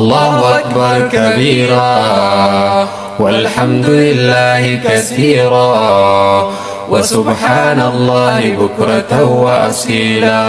الله أكبر كبيرا والحمد لله كثيرا وسبحان الله بكرة وأصيلا.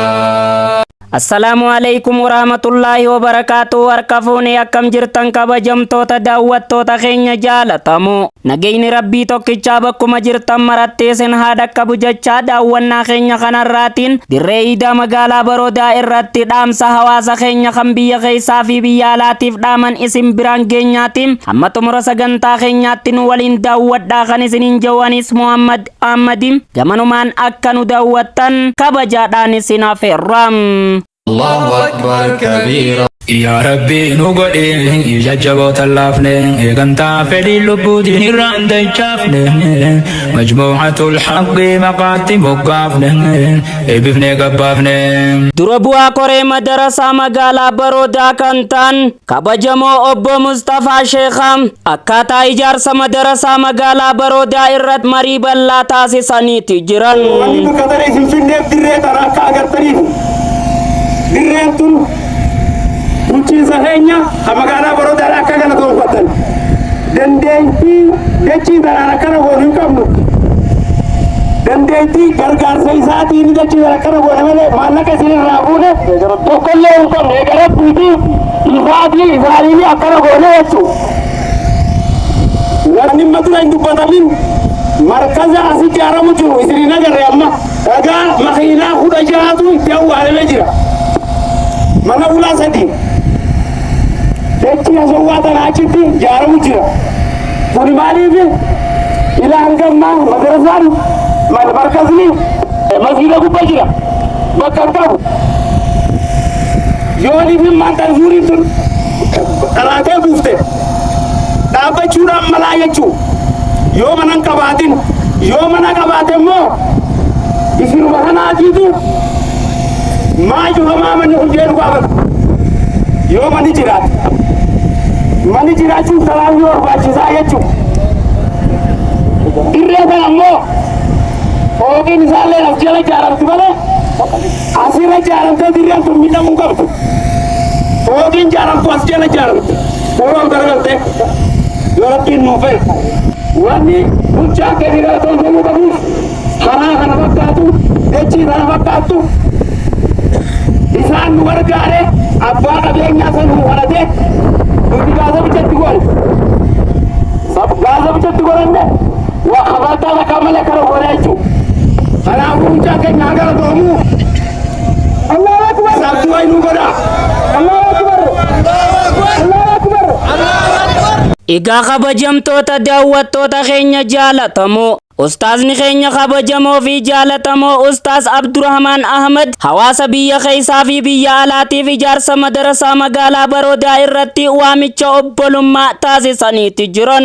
Assalamualaikum warahmatullahi wabarakatuh. Warkafuuni akkam jirtan kabajamtoota daawwattoota keenya jaalatamu. Nagayni rabbii tokkichaa bakkuma jirtan marattee isin haa dhaqqabu jechaa daawwannaa keenya kanarraatiin dirree iidaa magaalaa Baroodaa irratti dhaamsa hawaasa keenya kan biyya keessaa fi biyya alaatiif dhaaman isin biraan geenyaatiin hamma xumura sagantaa keenyaatti nu waliin daawwadhaa kan isiniin jawwanis Muhammad Ahmadin gamanumaan akka nu daawwattan kabajaadhaan isin affeerram. الله أكبر كبيرا. يا ربي نقولي ججبوت اللافنة كنتا فدي لبودي نيران دجافنة مجموعة الحق مقاتب وقافنة بفنة قبافنة دربوا كوري مدرسة مقالة برودا كنتان كبجمو أبو مصطفى شيخام أكاتا إجارة مدرسة مقالة برودا إرد مريب الله تاسي سانيتي جران وانتو كتري سنفنة بدرية تراكا أغر تريف dirreentuun bulchiinsa keenya magaalaa Baroodaa akka kana gonfatan dandeettii dachii daraan akkana goonu hin qabnu dandeettii gargaarsa isaatiin dachii daraan akkana goone malee maallaqa isinirraa fuune tokkollee hin qabne eegarabbiitii isaatii isaanii akkana goone jechuudha. Wanni matura hin dubbatamin markaza asi ijaaramu jiru isin agarre amma dhagaa makiinaa 16 itti awwaalamee jira. Mana ulaa sadii dachii asowwaatan achitti ijaaramu jira. Kuni maaliif ila hangammaa madrasaan markazni masjiida gubbaa jira bakka hin qabu. Yooniif maantaan suuriin tun dhalaatee buufte dhaabbachuudhaan malaa jechuu yoo mana hin qabaatin yoo mana qabaate immoo isinuma kanaatiitu maaju hamaa manni hojjeetu qaabatu yoo manni jiraate manni jiraachuun salaamni barbaachisaa jechuudha. Dirree kana ammoo fooqiin isaallee as jala ijaaramti malee asirra ijaaramtee dirreen tun miidhamuu qabdu. Fooqiin ijaaramtu as jala ijaaramti fuulaan garagaltee yoo rabbiin nuuf fedhe wanni bulchaa keenya tolfamuu qabuuf karaa kana fakkaatu dachii kana fakkaattu isaan nu gargaare abbaa qabeenyaa san nu kadhate nuti gaasa bichatti goone gaasa bichatti godhanne waa kabataa lakkaa malee kana goone jechuudha. Kanaafuu bulchaa keenya haa galatoomu. Allahu akbar. Sabtuu wayi nu godha. Allahu akbar. Allahu akbar. Egaa kabajamtoota daawwattoota keenya jaalatamoo Ustaazni keenya kabajamoo fi jaalatamoo Ustaaz Abdurrahman Ahmad hawaasa biyya keessaa fi biyya alaatiif ijaarsa madarasaa magaalaa Baroodaa irratti waamicha obbolummaa taasisaniiti jiran.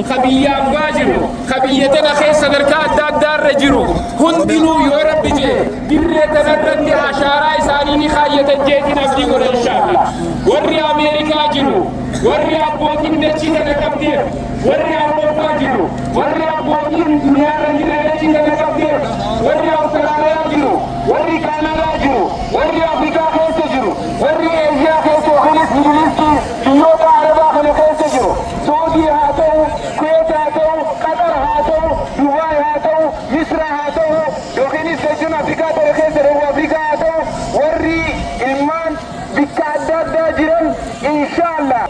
Kabiyyaan baa jiru kabiyya tana keessa sadarkaa adda addaarra jiru hundinuu yoo rabbi jee dirree tanarratti ashaaraa isaanii ni kaayyatan jeetiin abdii godha inshaallah. Warri Ameerikaa jiru warri abbootiin dachii kana qabdeef warri Awurooppaa jiru warri abbootiin duniyaarra jiran dachii kana qabdeef warri Awustiraaliyaa jiru warri Kaanadaa jiru warri Afrikaa keessa jiru warri Eeshiyaa keessa yookiinis Midilistii biyyoota Arabaa kana keessa jiru Saudii haa ta'u Kuwait haa ta'u Qatar haa ta'u Dubaay haa ta'u Misra haa ta'u yookiinis jechuun Afrikaa ta'e keessa Dawuu Afrikaa haa ta'u warri ilmaan bikka adda addaa jiran inshaallah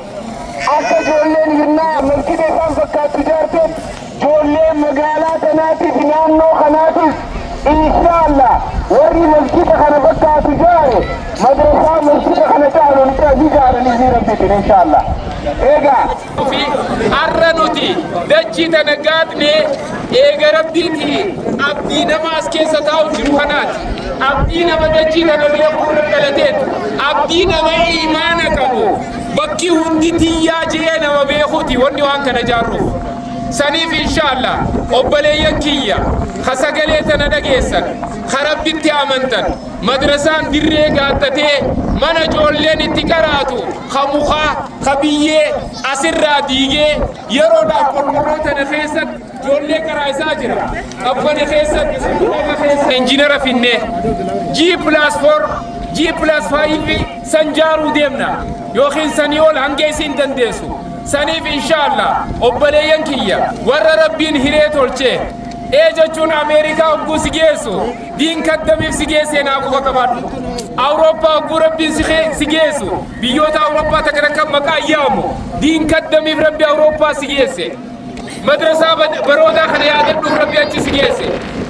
akka ijoolleen hirnaa malkidee isaan fakkaattu ijaarteef ijoolleen magaalaa kanaatiif naannoo kanaatiif inshaallah warri malkida kana fakkaatu ijaare madrasaa malkida kana caaluun ijaaranii ni rabbitin inshaallah. Egaa har'a nuti dachii tana gaadne eega rabbiiti abdii nama as keessa taa'u jiru kanaati. Abdii nama dachii tana beekuu galateetu abdii nama imaana qabu bakki hundi tiyyaa jee nama beekuuti wanni waan kana jaarruuf. Saniif inshaallah obboleeyyan kiyya kasagalee tana dhageessan karabbitti amantan madrasaan dirree gaattatee mana ijoolleen itti qaraatu kamukaa kabiyyee asirraa diigee yeroodhaaf qorqorroo tana keessatti ijoollee qaraa'isaa jira qabbana keessatti injiinara finnee G+4 G+5 san jaaruu deemna يوخين سنيول هنجيسين دندسو سنيف إن شاء الله أبليين كيا ورا ربين هيرت ولشة إيجاتون أمريكا أبو سجيسو دين كدم يسجيسي أنا أبو كمان أوروبا أبو ربين سجيسو بيوت أوروبا تكرك مكا يامو دين كدم يربي أوروبا سجيسي مدرسة برودا خلي عدد ربي أتش سجيسي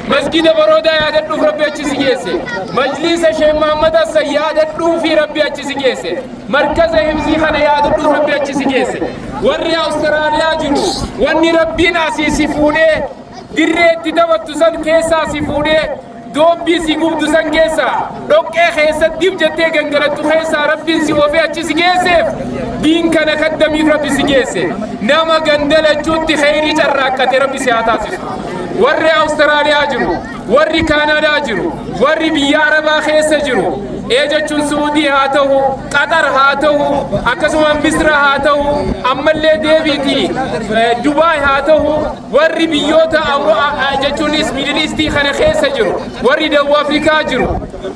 مسجد برودا عدد ربي أتش سجيسي مجلس شيخ محمد السيادة في ربي أتش سجيسي مركز همزي خلي عدد ربي أتش سجيسي ورّي أستراليا جرو وني ربنا سيسفونه dirree itti taphattu san keessaa si fuudhee doobbii si gubdu san keessaa dhoqqee keessattiif jettee gangalattu keessaa rabbiin si oofee achi si geesseef diin kana kaddamiif rabbi si geesse nama gandalachuutti kheyrii carraaqqate rabbi si haa taasisu warri Awustiraaliyaa jiru warri Kaanadaa jiru warri biyya Arabaa keessa jiru eejachuun Suudii haa ta'u Qatar haa ta'u akkasuma Misra haa ta'u ammallee deebiitii Dubaay haa ta'u warri biyyoota jechuunis Middle East kana keessa jiru warri Dawwa Afrikaa jiru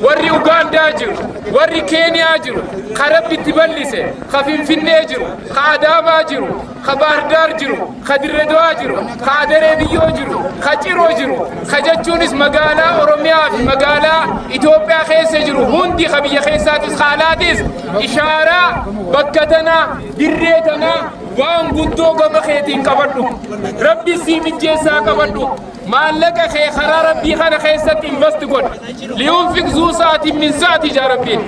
warri Ugaandaa jiru warri Keeniyaa jiru ka rabbi itti bal'ise ka Finfinnee jiru ka Adaamaa jiru ka Baahirdaar jiru ka Dirree Dawaa jiru ka Adaree Biyyoo jiru ka Ciroo jiru ka jechuunis magaalaa Oromiyaa fi magaalaa Itoophiyaa keessa jiru hundi ka biyya keessaatis haalaatis ishaaraa bakka tanaa dirree tanaa waan guddoo gama keetiin qabadhu rabbi sii mijjeessaa qabadhu maallaqa kee karaa rabbii kana keessatti invest godhi liyunfiq zuu sa'atin min sa'ati jaa rabbiin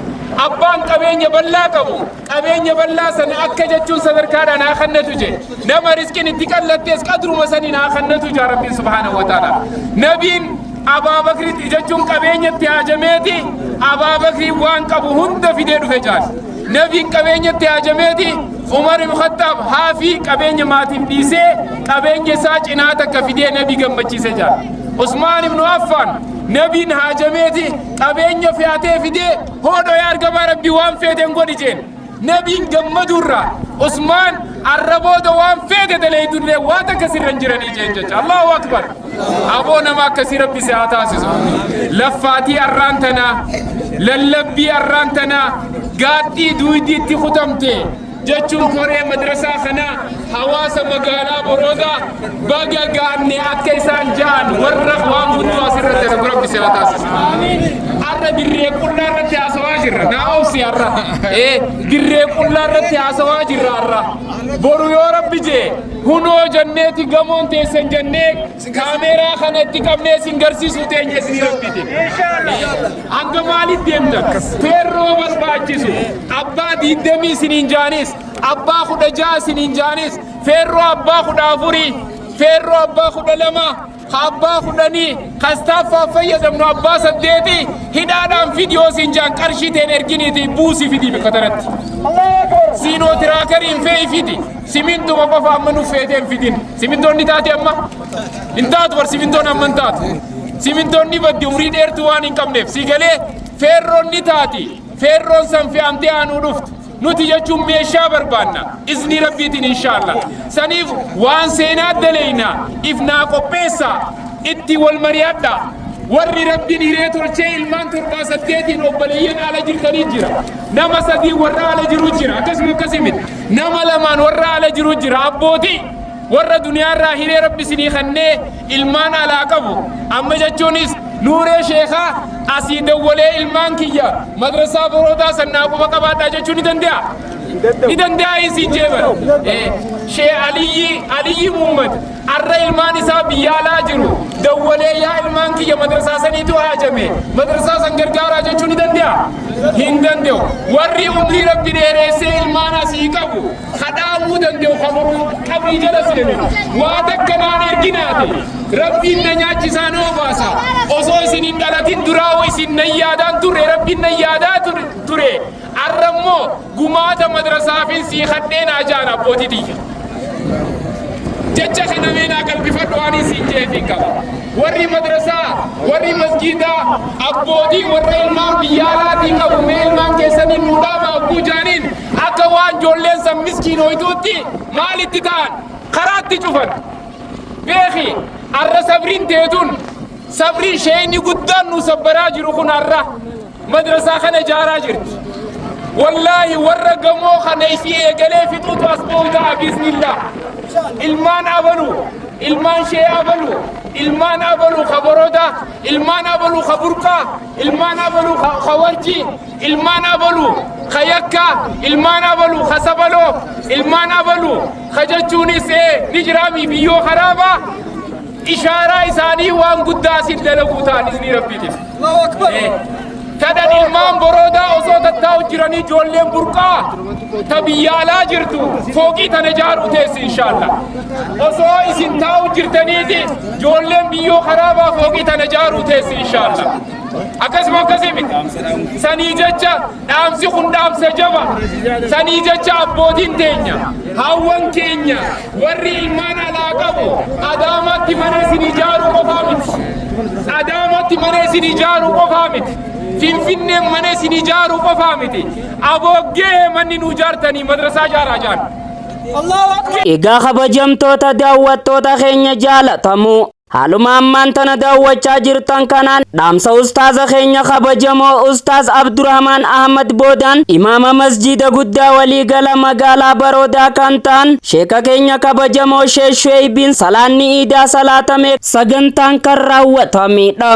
abbaan qabeenya bal'aa qabu qabeenya bal'aa sana akka jechuun sadarkaadhaan haa kennatu je nama riskiin itti qallattees qadruma saniin haa kennatu jaa rabbiin subhaanahu wa ta'ala nabiin Abaa Bakritti jechuun qabeenyatti haajameeti Abaa Bakrii waan qabu hunda fidee dhufe jaal nabiin qabeenyatti haajameeti Umar ibn Khattab haafi qabeenya maatiif dhiisee qabeenya isaa cinaa takka fidee nabii gammachiise jaal Usmaan ibn Affan nabiin haajameeti qabeenya fe'atee fidee hoodoo yaa argamaa rabbii waan feeteen godhi jeen nabiin gammadurra Usmaan arrabooda waan feete daleeydullee waan takka sirran jiranii jeen jecha Allahu akbar aboo nama akkasii rabbi si haa taasisu laffaatii arraan tanaa lallabbii arraan tanaa gaaddii duwidii itti kutamte jechuun koree madrasaa kana hawaasa magaalaa Boroodaa baga gaanne akka isaan jaan warra waan guddoo asirratti argu rabbi si haa taasisu arra dirree qullaa irratti haasawaa jirra naa obsi arra dirree qullaa irratti haasawaa jirra arra boru yoo rabbi jee hunoo janneeti gamoon teessan jennee kaameeraa kana itti qabnee sin garsiisuu teenye sin rabbitin hanga maaliif deemtan feerroo barbaachisu abbaa 20 siniin jaanis abbaa 16 siniin jaanis feerroo abbaa 14 feerroo abbaa 12 abbaa 10 kastaaffaa fayyadamnu abbaa 8 hidhaadhaan fidiyoo sin jaan qarshii teen erginiiti buusii fidii bika tanatti siinoo tiraakariin fe'i fidi simintuma qofa amma nu feeteen fidin simintoon ni taate amma hin taatu bar simintoon amma hin taatu simintoon ni baddi umrii dheertuu waan hin qabneef si galee feerroon ni taati feerroon san fe'amtee aanuu dhuftu nuti jechuun meeshaa barbaanna izni rabbiitiin inshaallah saniif waan seenaa daleeyna ifnaa qopheessa itti wal mari'adha warri rabbiin hiree tolchee ilmaan 7 obboleeyyan ala jirtanii jira nama 3 warra ala jiru jira akkasuma akkasimit nama 2 warra ala jiru jira abbootii warra duniyaarraa hiree rabbi sinii kannee ilmaan alaa qabu amma jechuunis nuuree sheekhaa asii dawwalee ilmaan kiyya madrasaa Boroodaa sannaa quba qabaadhaa jechuu ni danda'a ni danda'a isiin jeeban shee Aliyyi Muhammad arra ilmaan isaa biyya alaa jiru dawwalee yaa ilmaan kiyya madrasaa saniitu haajame madrasaa san gargaaraa jechuu ni danda'a hin danda'u warri umrii rabbi dheereessee ilmaan asii qabu kadhaamuu danda'u kamuruu qabii jala seenu waa takka naan erginaate rabbiin na nyaachisaa noo baasa osoo isin hin dhalatin duraa isin nan yaadaan turre rabbiin nan yaadaa ture arrammoo gumaata madrasaafin sii kadheen ajaan abbootii tiyya jecha kana meenaa qalbifadhu waan isin jeefin qaba warri madrasaa warri masjidaa abbootii warra ilmaan biyyaalaatii qabu mee ilmaan keessaniin nu dhaaba abbuu jaaniin akka waan ijoolleen san miskiinoytuutti maalitti ta'an karaatti cufan beeki arra sabriin teetun sabrii sheeyni guddaan nu sabbaraa jiru kun arra madrasaa kana ijaaraa jirti والله ورقمو خنيسي قلي في طوط أسبوع بإذن الله المان أبلو المان شيء أبلو المان أبلو خبرودا المان أبلو خبركا المان أبلو خوالجي المان أبلو خيكا المان أبلو خسبلو المان أبلو خججوني سي نجرامي بيو خرابا إشارة إساني وان قداس الدلقوتان إذن ربي الله أكبر تدن المان برودا أصوت التاو جراني جولين برقا تبيالا جرتو فوقي تنجارو تيس إن شاء الله أصوت إسن تاو جرتني دي جولين بيو خرابا فوقي تنجارو تيس إن شاء الله أكسم أكسمك سنيجتشا نامسي خندام سجبا سنيجتشا أبودين تينيا هاوان كينيا وري المان على قبو أدامات منسي نجارو قفامت أدامات منسي نجارو قفامت finfinne mane sini jaaru qofa miti aboggee manni nu jaartanii madrasaa jaaraa jaan egaa kabajamtoota daawwattoota keenya jaalatamoo haaluma ammaan tana daawwachaa jirtan kanaan dhaamsa ustaaza keenya kabajamoo ustaaz Abdurrahmaan Ahmad Boodaan imaama masjida guddaa waliigala magaalaa Baroodaa kan ta'an sheeka keenya kabajamoo Sheekh Shu'aybiin salaanni iidaa salaatame sagantaan kan raawwatamedha.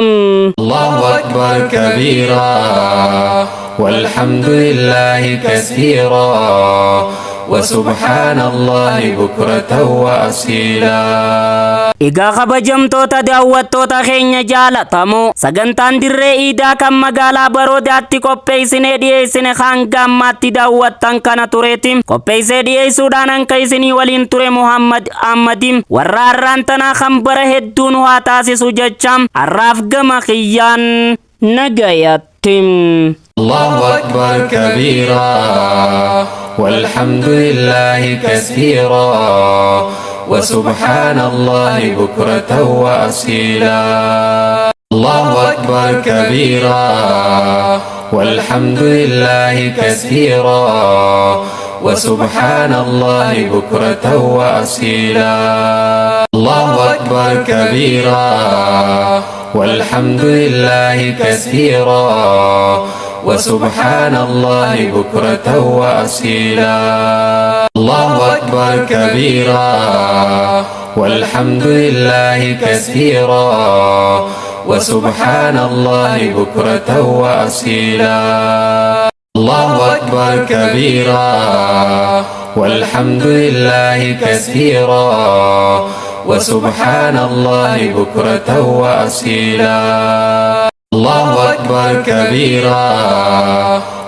الله أكبر كبيرا والحمد لله كثيرا وسبحان الله بكرة وأصيلا egaa kabajamtoota daawwattoota keenya jaalatamoo sagantaan dirree iidaa kan magaalaa Baroodaatti qopheessinee dhiyeessine kan gammaatti daawwattan kana tureetiin qopheessee dhiyeessuudhaan anka isinii waliin ture Muhammad Ahmadin warra har'aan tanaa kan bara hedduun waa taasisu jechaan har'aaf gama kiyyaan nagayattim. الله أكبر كبيرا والحمد لله كثيرا وسبحان الله بكرة وأصيلا الله أكبر كبيرا والحمد لله كثيرا وسبحان الله بكرة وأصيلا الله أكبر كبيرا والحمد لله كثيرا وسبحان الله بكرة وأصيلا الله أكبر كبيرا والحمد لله كثيرا وسبحان الله بكرة وأصيلا الله أكبر كبيرا والحمد لله كثيرا وسبحان الله بكرة وأصيلا الله أكبر كبيرا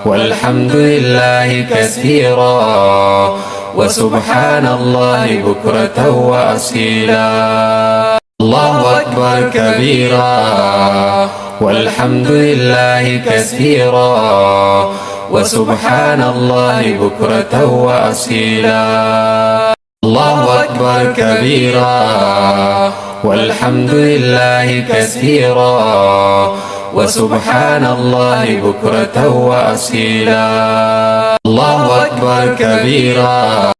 والحمد لله كثيرا وسبحان الله بكرة وأصيلا الله أكبر كبيرا والحمد لله كثيرا وسبحان الله بكرة وأصيلا الله أكبر كبيرا والحمد لله كثيرا وسبحان الله بكرة وأصيلا الله أكبر كبيرا